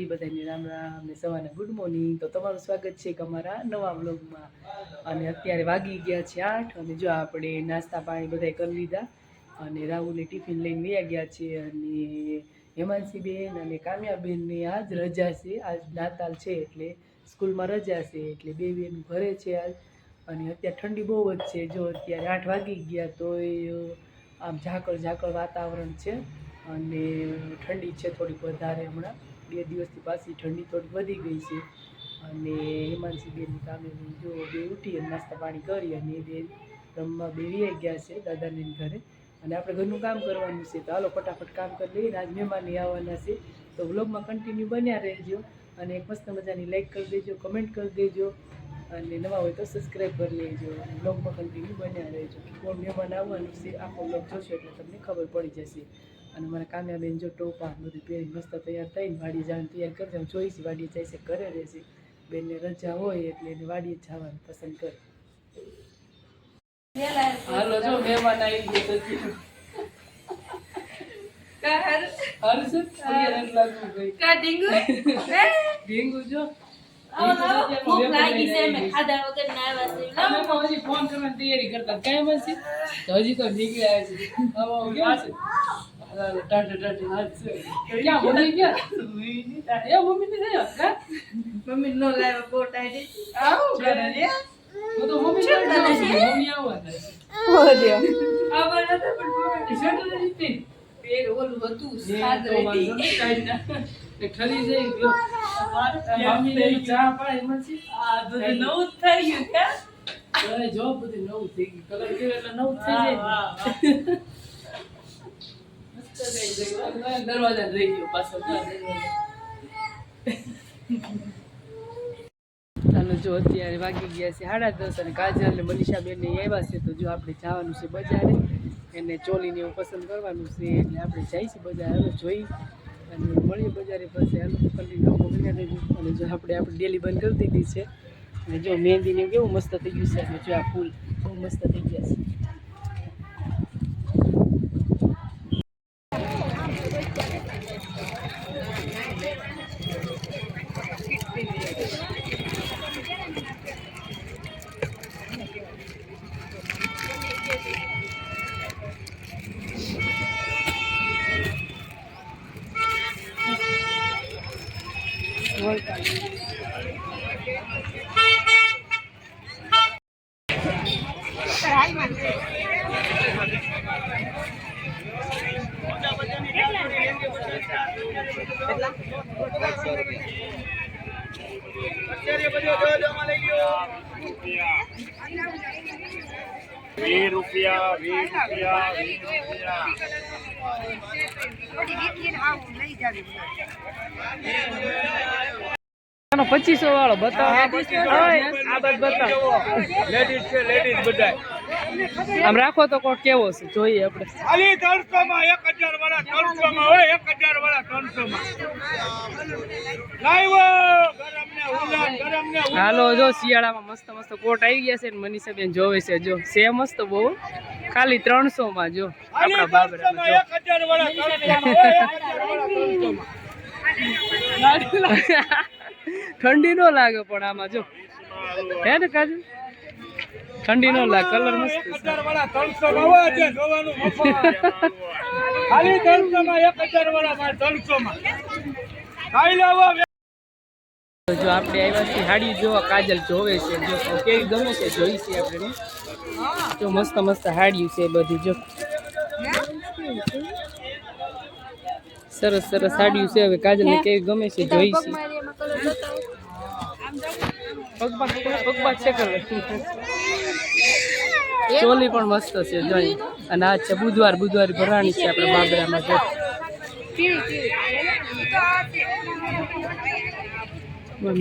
બધાને રામ રામ ને સવારના ગુડ મોર્નિંગ। તો તમારું સ્વાગત છે અમારા નવા વ્લોગમાં। અને અત્યારે વાગી ગયા છે 8 અને જો આપણે નાસ્તા પાણી બધાય કરી લીધા અને રાહુલે ટિફિન લઈને વયા ગયા છે। અને હેમાંસી બેન અને કામ્યા બેનને આજ રજા છે, આજ નાતાલ છે એટલે સ્કૂલમાં રજા છે એટલે બે બેન ઘરે છે આજ। અને અત્યારે ઠંડી બહુ જ છે, જો અત્યારે 8 વાગી ગયા તો આમ ઝાકળ વાતાવરણ છે અને ઠંડી છે થોડીક વધારે। હમણાં 2 દિવસથી પાછી ઠંડી થોડીક વધી ગઈ છે। અને હેમાંસી બેન કામે જો બે ઉઠી અને નાસ્તા પાણી કરી અને એ બે રમવા બેસી ગયા છે દાદાની ઘરે। અને આપણે ઘરનું કામ કરવાનું છે તો હાલો ફટાફટ કામ કરી લઈએ। આજ મહેમાન આવવાના છે તો વ્લોગમાં કન્ટિન્યુ બન્યા રહેજો અને એક મસ્ત મજાની લાઈક કરી દેજો, કમેન્ટ કરી દેજો અને નવા હોય તો સબસ્ક્રાઈબ કરી લેજો અને વ્લોગમાં કન્ટિન્યુ બન્યા રહેજો। કોણ મહેમાન આવવાનું છે આખો વ્લોગ જોશો એટલે તમને ખબર પડી જશે। અને મારા કામ્યાબેન જો ટોપા બધું પહેરી મસ્ત તૈયાર થઈને વાડીએ જવાનું તૈયાર કરી દઉં, જોઈશ વાડીએ જાય છે ઘરે રહેશે, બેનને રજા હોય એટલે એને વાડીએ જ જવાનું પસંદ કરે। હાલો જો મહેમાન આવી ગયા ઢીંગુ જો ફોન કરવાની તૈયારી કરતા કઈ બસ હજી તો નીકળ્યા છે। મમ્મી નો લાવ્યો કોટ આઈ ચા પાય નવું થઈ ગયું જો બધું નવું થઈ ગયું, કલર કર્યો એટલે નવું થઈ જાય। દરવાજા રહી ગયો પાછો ચાલો જો અત્યારે વાગી ગયા છે 10:30 અને કાજલ ને મનીષા બેન ને આવ્યા છે તો જો આપણે જવાનું છે બજારે, એને ચોલીને એવું પસંદ કરવાનું છે એટલે આપણે જઈશું બજાર। હવે જોઈ અને મળીએ બજારે પછી હાલો કન્ટિન્યુ મોકલી દેજો। અને જો આપણે ડેલી બંધ કરી દીધી છે અને જો મહેંદીને કેવું મસ્ત થઈ ગયું છે અને જો આ ફૂલ બહુ મસ્ત થઈ ગયા છે। ₹25 વાળો બતાવો, આ બાદ બતાવો લેડીઝ છે, લેડીઝ બધા આમ રાખો તો કોટ કેવો છે જોઈએ આપણે। ખાલી 300 માં 1000 વાળા 300 માં હોય 1000 વાળા 300 માં લાવ્યો ગરમ ને ઉલા ગરમ ને ઉલા। હાલો જો શિયાળામાં મસ્ત મસ્ત કોટ આવી ગયા છે ને મનીષા બેન જોવે છે જો છે મસ્ત બહુ, ખાલી 300 માં જો આપણા બાબરા 1000 વાળા 300 માં હોય 1000 વાળા 300 માં ઠંડી નો લાગે પણ આમાં જો હે ને કાજુ ઠંડી નો લાગે, કલર મસ્ત છે। 1000 વાળા 300 માં હોય છે જોવાનું મફત, ખાલી 300 માં 1000 વાળા 300 માં ખાઈ લેવો। જો આપણે આવ્યા છીએ હાડી જોવા, કાજલ જોવે છે જો કેવી ગમે છે જોઈ છે આપણે જો મસ્ત મસ્ત હાડી છે બધી જો સરસ સરસ સાડીઓ છે। હવે કાજલ ને કેવી ગમે છે જોઈ છે, પગમાં છે કલર ચોલી પણ મસ્ત છે જોઈ। અને આજ છે બુધવાર ભરવાની છે આપણે બાબરામાં જો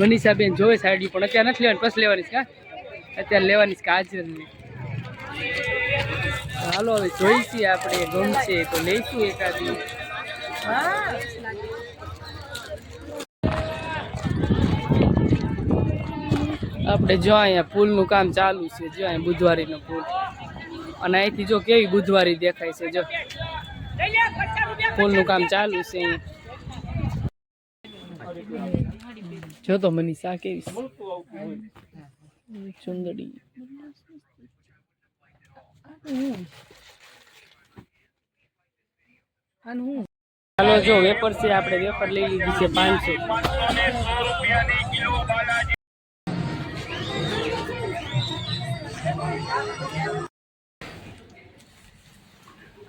મનીષા બેન જોવે સાડી પણ અત્યારે નથી લેવાની, પછી લેવાની છે અત્યારે લેવાની છે કાજલની। હાલો હવે જોઈ છીએ આપણે ગમશે તો લઈશું એકાદી। આપણે જો અહીંયા પુલનું કામ ચાલુ છે, જો અહીંયા બુધવારીનો પુલ અને અહીંથી જો કેવી બુધવારી દેખાય છે જો પુલનું કામ ચાલુ છે। જો તો મનીષા કેવી સુંદરી. હાલો જો વેફર છે, આપણે વેફર લઈ લીધી છે 500.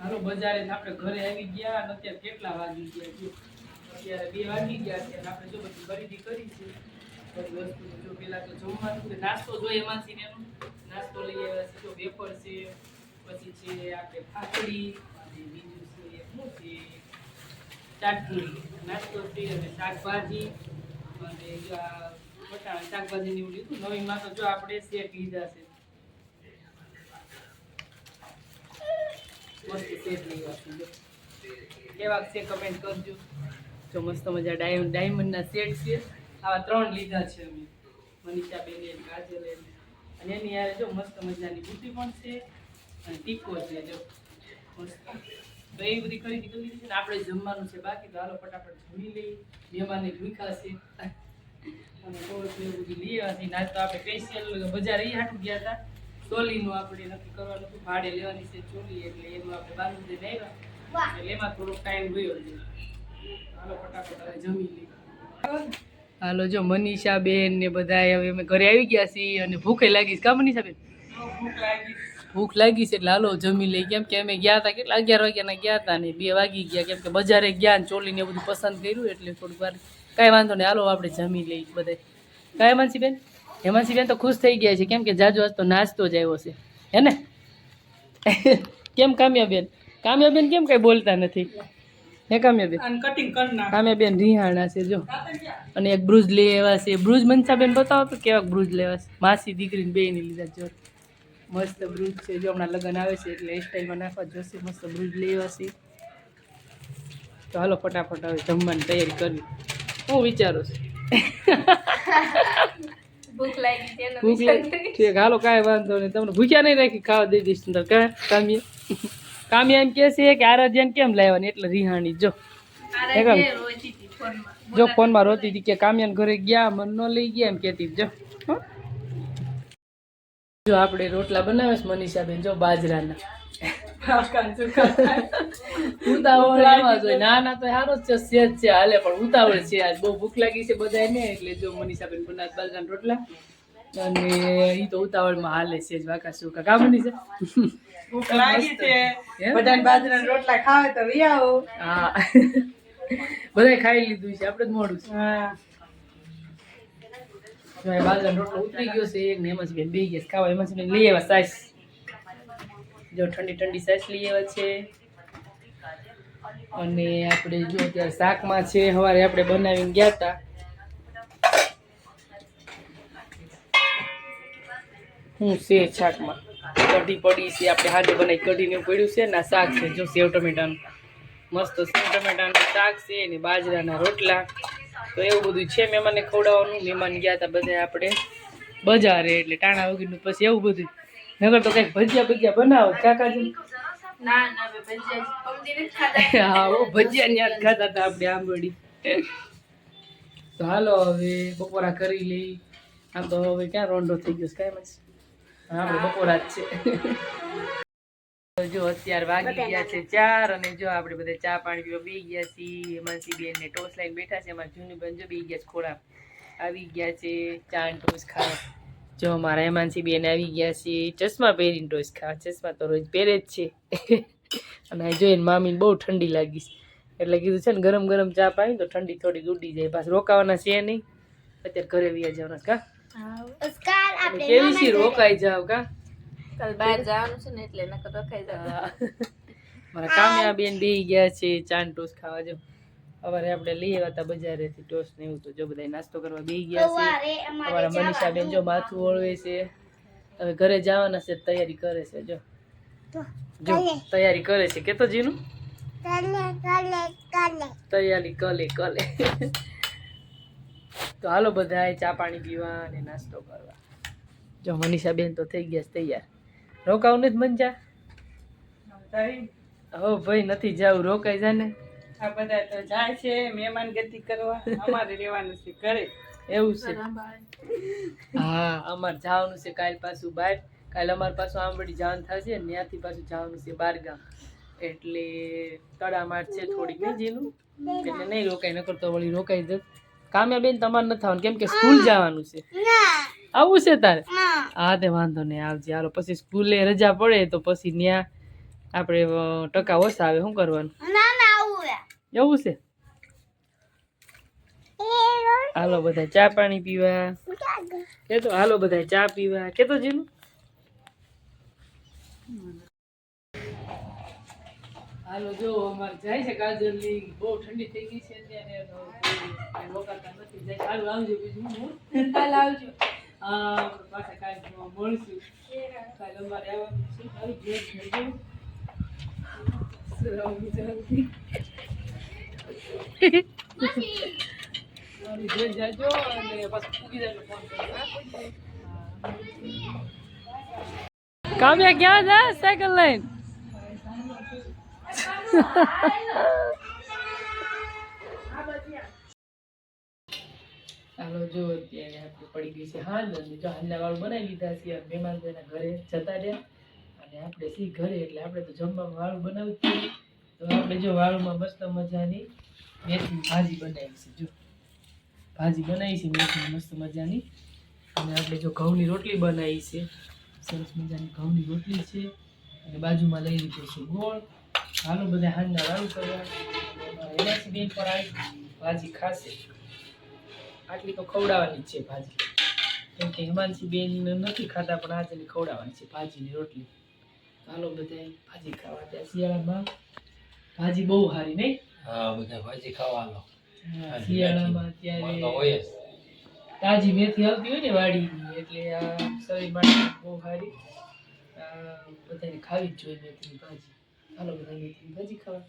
હાલો બજારે આપણે ઘરે આવી ગયા અને અત્યારે કેટલા વાગી ગયા છે? અત્યારે 2 વાગી ગયા છે અને આપણે જો બધી ખરીદી કરી છે. બધી વસ્તુ જો પેલા તો જમવાનું નાસ્તો જોઈએ એમાંથી એનો નાસ્તો લઈ આવ્યા છે. જો વેફર છે, પછી છે આપણે ભાખરી અને બીજું છે શું છે ચાટપુરી નાસ્તો છે અને શાકભાજી અને જો આ વટાણા શાકભાજીની એવું લીધું. નવીનમાં તો જો આપણે શેક લીધા છે. મસ્ત સેટ લેવા છે. કેવા છે કમેન્ટ કરજો. જો મસ્ત મજા ડાયમંડના સેટ છે. આવા 3 લીધા છે અમે, મનીષા બેન અને કાજલ અને એની યારે જો મસ્ત મજાની બુટી પણ છે અને ટીકો છે. જો મસ્ત તો એ બધી ખરીદી કરી લીધી છે ને આપણે જમવાનું છે બાકી. તો હાલો ફટાફટ જમી લઈ. મહેમાનને ભૂખા છે અને બહુ બધું લઈ આવ્યા છે. નાસ્તો આપણે સ્પેશિયલ બજાર એ હાટું ગયા હતા. ચોલીનું આપણે નક્કી કરવાનું હતું, ભાડે લેવાની છે ચોલી, એટલે એનું આપણે બાંધું દઈને આવ્યા એટલે એમાં થોડોક ટાઈમ ગયો છે. હાલો ફટાફટ હવે જમી લઈએ. હાલો જો મનીષા બેન ને બધા હવે અમે ઘરે આવી ગયા છીએ અને ભૂખે લાગી છે. કા મનીષા બેન ભૂખ લાગી છે એટલે હાલો જમી લઈ. કેમ કે અમે ગયા હતા કેટલા 11 વાગ્યાના ગયા હતા ને 2 વાગી ગયા. કેમ કે બજારે ગયા ને ચોલીને બધું પસંદ કર્યું એટલે થોડીક વાર કાંઈ વાંધો નહીં. હાલો આપણે જમી લઈ બધા. કાંઈ હેમાંસી બેન? હેમાંસી બેન તો ખુશ થઈ ગયા છે કેમ કે જાજો આજ તો નાસ્તો જ આવ્યો છે હે ને? કેમ કામ્યાબેન? કામ્યાબેન કેમ કઈ બોલતા નથી હે કામ્યાબેન? કામ્યાબેન રિહાણા છે જો. અને એક બ્રુજ લઈ આવ્યા છે. બ્રુજ મનસાબેન બતાવો તો કેવા બ્રુજ લેવા છે? માસી દીકરીને બેયને લીધા જો. મસ્ત બ્રુજ છે જો. હમણાં લગ્ન આવે છે એટલે એ સ્ટાઈલમાં નાખવા જોશે. મસ્ત બ્રુજ લઈ આવ્યા છે. તો હાલો ફટાફટ હવે જમવાની તૈયારી કરવી. હું વિચારું છું ભૂખ લાગી ઠીક. હાલો કાંઈ વાંધો નહીં. તમને ભૂખ્યા નહીં રાખી, ખાવા દઈ દઈશ. તો કામ્યા એમ કે છે કે આરાધ્યાને કેમ લાવવાની એટલે રિહાણી જો જો ફોનમાં રોતી હતી કે કામ્યાને ઘરે ગયા મન ન લઈ ગયા એમ કહેતી જો. જો આપણે રોટલા બનાવે છે મનીષાબેન જો બાજરાના. ઉતાવળ એમાં જોઈએ. ના તો સારો જ છે, સેજ છે હાલે, પણ ઉતાવળ છે આજ. બહુ ભૂખ લાગી છે બધાને એટલે જો મનીષાબેન બનાવે બાજરાના રોટલા અને ઈ તો ઉતાવળમાં હાલે છે જ. વાકા સુકા કા મનીષા? ભૂખ લાગી છે બધાને બાજરાના રોટલા ખાવે તો વી આવો. હા બધાય ખાઈ લીધું છે, આપણે જ મોડું છે. હા જો બાજરાનો રોટલો ઉતરી ગયો છે એક ને હેમાંસીબેન બે ગયા ખાવા. હેમાંસીબેન લઈ આવ્યા સાઈસ જો ઠંડી ઠંડી સાઈસ લઈ આવ્યા છે. અને આપણે જો અત્યારે શાકમાં છે સવારે આપણે બનાવીને ગયા હતા હું છે શાકમાં કઢી પડી છે. આપણે હાથે બનાવી કઢીને એવું પડ્યું છે ને શાક છે જો સેવ ટમેટાનું મસ્ત સેવ ટમેટાનું શાક છે ને બાજરાના રોટલા. તો એવું બધું છે મહેમાનને ખવડાવવાનું. મહેમાન ગયા હતા બધા આપણે બજારે એટલે ટાણા વગરનું પછી એવું બધું. નગર તો કંઈક ભજીયા બનાવો કાકાજી. હા ભજીયા યાદ ખાતા હતા આપણે આંબોડી. તો હાલો હવે બપોરા કરી લઈ. આમ તો હવે ક્યાં રોંઢો થઈ ગયો છે કાંઈ મસ્ત. આપણે બપોરા જ છે. જો અત્યારે વાગી ગયા છે 4 અને જો આપણે બધા ચા પાણી પીવા બેસી ગયા છીએ. હેમાંસી બેન ને ટોસ લઈને બેઠા છે. એમાં જૂની બેન જો બેસી ગયા છે ખોળા આવી ગયા છે ચા અને ટોસ ખાવા. જો મારા હેમાંસી બેન આવી ગયા છે ચશ્મા પહેરીને ટોસ ખાવા. ચશ્મા તો રોજ પહેરે જ છે અને જોઈને મામીને બહુ ઠંડી લાગી એટલે કીધું છે ને ગરમ ગરમ ચા પાવી તો ઠંડી થોડી ઉડી જાય. પાછું રોકાવાના છે નહીં, અત્યારે ઘરે વ્યા જવાના કા કેવી છે રોકાઈ જાવ કા બહાર જવાનું છે ને એટલે નકર રખાઈ જાય. મારા કામ્યા બેન બેસી ગયા છે ચા ને ટોસ ખાવા. જો સવારે આપણે લઈ આવ્યા હતા બજારેથી ટોસ ને એવું. તો જો બધા નાસ્તો કરવા બેસી ગયા છે. અમારા મનીષા બેન જો માથું ઓળવે છે. હવે ઘરે જવાના છે તૈયારી કરે છે. જો તૈયારી કરે છે કે તો જીનું તૈયારી કલે તો હાલો બધા ચા પાણી પીવા અને નાસ્તો કરવા. જો મનીષા બેન તો થઈ ગયા છે તૈયાર. રોકાવું નથી મંજા? હો ભાઈ નથી જાવ રોકાઈ જા ને. આ બધા તો જાય છે મહેમાન ગતિ કરવા, અમારે રહેવાનું છે ઘરે. એવું છે. હા અમારે જવાનું છે કાલ પાછું બહાર. કાલે અમારે પાછું આંબડી જવાનું થશે ને ત્યાંથી પાછું જવાનું છે બારગામ. એટલે તડામાર છે થોડીક ને જેનું એટલે નહીં રોકાય, નકર તો વળી રોકાઈ જત. કામ્યા બેન તમારે નથી થવાનું કેમ કે સ્કૂલ જવાનું છે. આવું છે તારે? હા તે વાંધો નહીં, આવજે. હાલો પછી સ્કૂલે રજા પડે તો પછી ત્યાં આપણે ટકા ઓછા આવે, શું કરવાનું? એવું છે. હાલો બધા ચા પાણી પીવા કે તો હાલો બધા ચા પીવા કે તો જીનું. હાલો જો અમારે જાય છે કાજલની, બહુ ઠંડી થઈ ગઈ છે અત્યારે, રોકાતા નથી. જાય હાલો આવજો, બીજું હું કાલ આવજો. હા પાછા કાલ મળશું. કાલ અમારે આવવાનું છે. હાલો જોઈ જાજો અને પાછું પૂગી જાય ફોન કરજો. કામ્યા ક્યાં જા સાયકલ લઈને? હાલો જો અત્યારે આપણે પડી ગઈ છે હાલ, અને જો હાલના વાળું બનાવી લીધા છે. મહેમાન તેના ઘરે જતા રહ્યા અને આપણે સી ઘરે, એટલે આપણે તો જમવામાં વાળું બનાવું જ છે. તો આપણે જો વાળુમાં મસ્ત મજાની મેથીની ભાજી બનાવી છે. જો ભાજી બનાવી છે મેથીની મસ્ત મજાની. અને આપણે જો ઘઉંની રોટલી બનાવી છે, સરસ મજાની ઘઉંની રોટલી છે. અને બાજુમાં લઈ લીધો છે ગોળ. હાલો બધા હાંજના વાળું કરવા. એનાથી બેન પર આવી ભાજી ખાશે. આટલી તો ખવડાવવાની જ છે ભાજી, કેમ કે હિમાંશી બેન નથી ખાતા, પણ આજે ખવડાવવાની છે ભાજીની રોટલી. હાલો બધા ભાજી ખાવા. ત્યાં શિયાળામાં ભાજી બહુ સારી નહીં? હા બધા ભાજી ખાવાનો. શિયાળામાં અત્યારે તાજી મેથી આવતી હોય ને વાડીની, એટલે આ શરીર માટે બહુ સારી. બધાને ખાવી જ જોઈએ મેથીની ભાજી. હાલો બધા મેથીની ભાજી ખાવા.